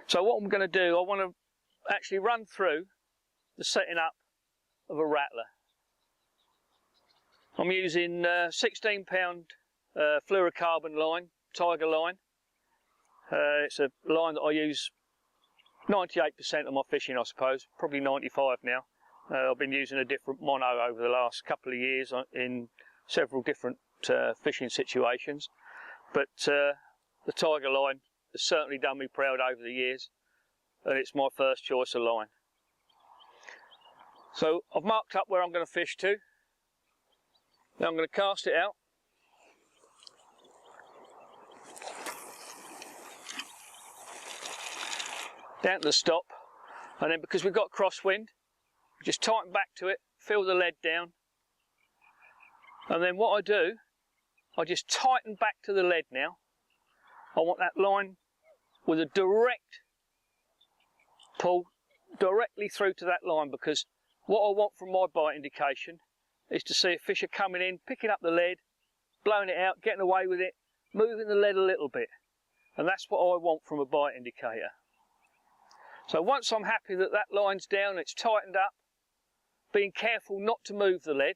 So what I'm going to do, I want to actually run through the setting up of a rattler. I'm using 16 pound fluorocarbon line, Tiger line. It's a line that I use 98% of my fishing, I suppose, probably 95 now. I've been using a different mono over the last couple of years in several different fishing situations, but the Tiger line has certainly done me proud over the years, and it's my first choice of line. So I've marked up where I'm going to fish to. Now I'm going to cast it out. Down to the stop, and then because we've got crosswind, just tighten back to it, feel the lead down, and then what I do, I just tighten back to the lead now. I want that line with a direct pull directly through to that line, because what I want from my bite indication is to see a fish are coming in, picking up the lead, blowing it out, getting away with it, moving the lead a little bit, and that's what I want from a bite indicator. So once I'm happy that that line's down, it's tightened up, being careful not to move the lead.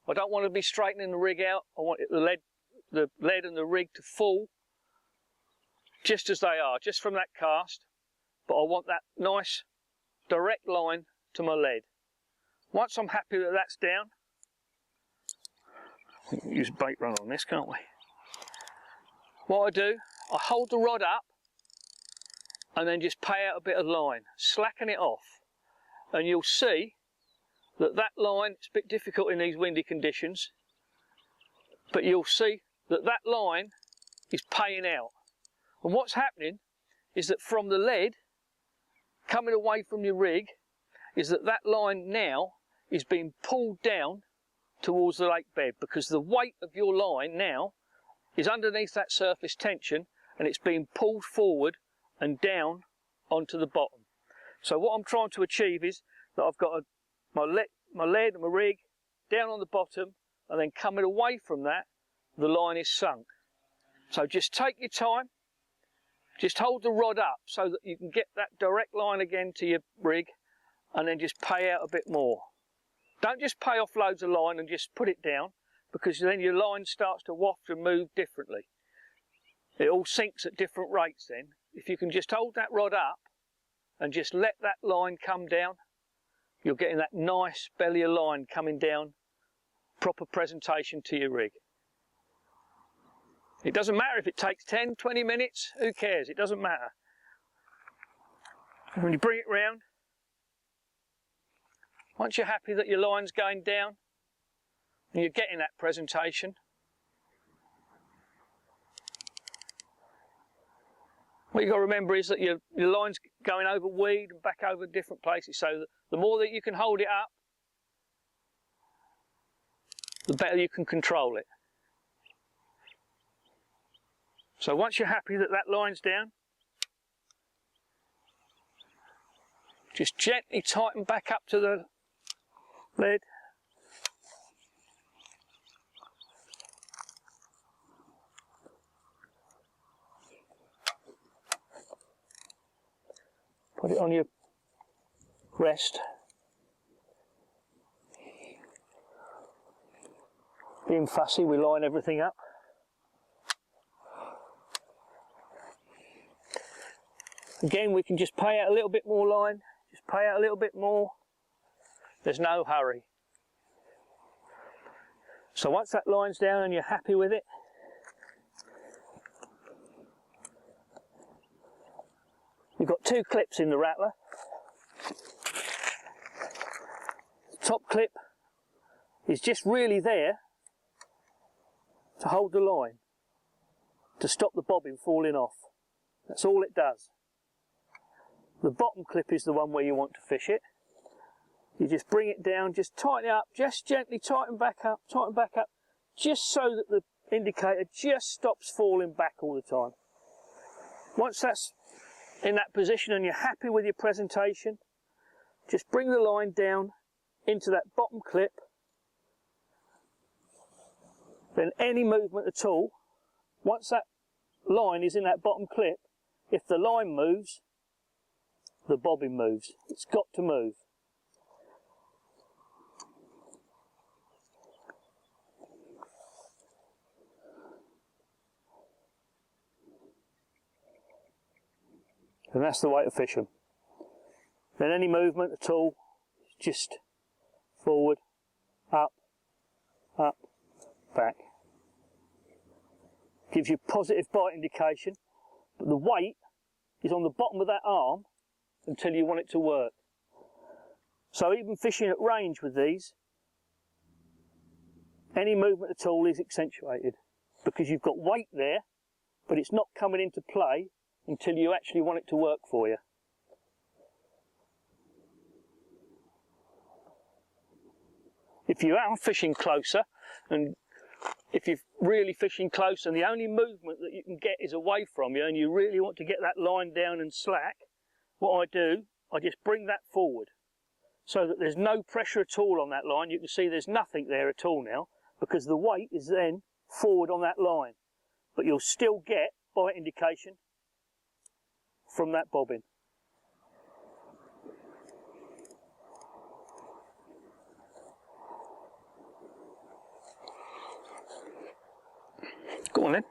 I don't want to be straightening the rig out. I want the lead and the rig to fall just as they are, just from that cast. But I want that nice direct line to my lead. Once I'm happy that that's down, we can use a bait run on this, can't we? What I do, I hold the rod up and then just pay out a bit of line, slacken it off, and you'll see that that line, it's a bit difficult in these windy conditions, but you'll see that that line is paying out. And what's happening is that from the lead coming away from your rig, is that that line now is being pulled down towards the lake bed, because the weight of your line now is underneath that surface tension, and it's being pulled forward and down onto the bottom. So what I'm trying to achieve is that I've got my lead and my rig down on the bottom, and then coming away from that, the line is sunk. So just take your time, just hold the rod up so that you can get that direct line again to your rig, and then just pay out a bit more. Don't just pay off loads of line and just put it down, because then your line starts to waft and move differently. It all sinks at different rates then. If you can just hold that rod up and just let that line come down, you're getting that nice belly of line coming down, proper presentation to your rig. It doesn't matter if it takes 10, 20 minutes, who cares, it doesn't matter. When you bring it round, once you're happy that your line's going down and you're getting that presentation, what you've got to remember is that your line's going over weed and back over different places, so that the more that you can hold it up, the better you can control it. So once you're happy that that line's down, just gently tighten back up to the lead. Put it on your rest. Being fussy, we line everything up. Again, we can just pay out a little bit more line, just pay out a little bit more. There's no hurry. So once that line's down and you're happy with it, you've got two clips in the rattler. The top clip is just really there to hold the line, to stop the bobbin falling off. That's all it does. The bottom clip is the one where you want to fish it. You just bring it down, just tighten it up, just gently tighten back up, just so that the indicator just stops falling back all the time. Once that's in that position and you're happy with your presentation, just bring the line down into that bottom clip. Then any movement at all, once that line is in that bottom clip, if the line moves, the bobbin moves. It's got to move. And that's the way to fish them. Then any movement at all, just forward, up, back. Gives you positive bite indication, but the weight is on the bottom of that arm until you want it to work. So even fishing at range with these, any movement at all is accentuated because you've got weight there, but it's not coming into play until you actually want it to work for you. If you are fishing closer, and if you're really fishing close and the only movement that you can get is away from you and you really want to get that line down and slack, what I do, I just bring that forward so that there's no pressure at all on that line. You can see there's nothing there at all now because the weight is then forward on that line. But you'll still get bite indication from that bobbin. Go on then.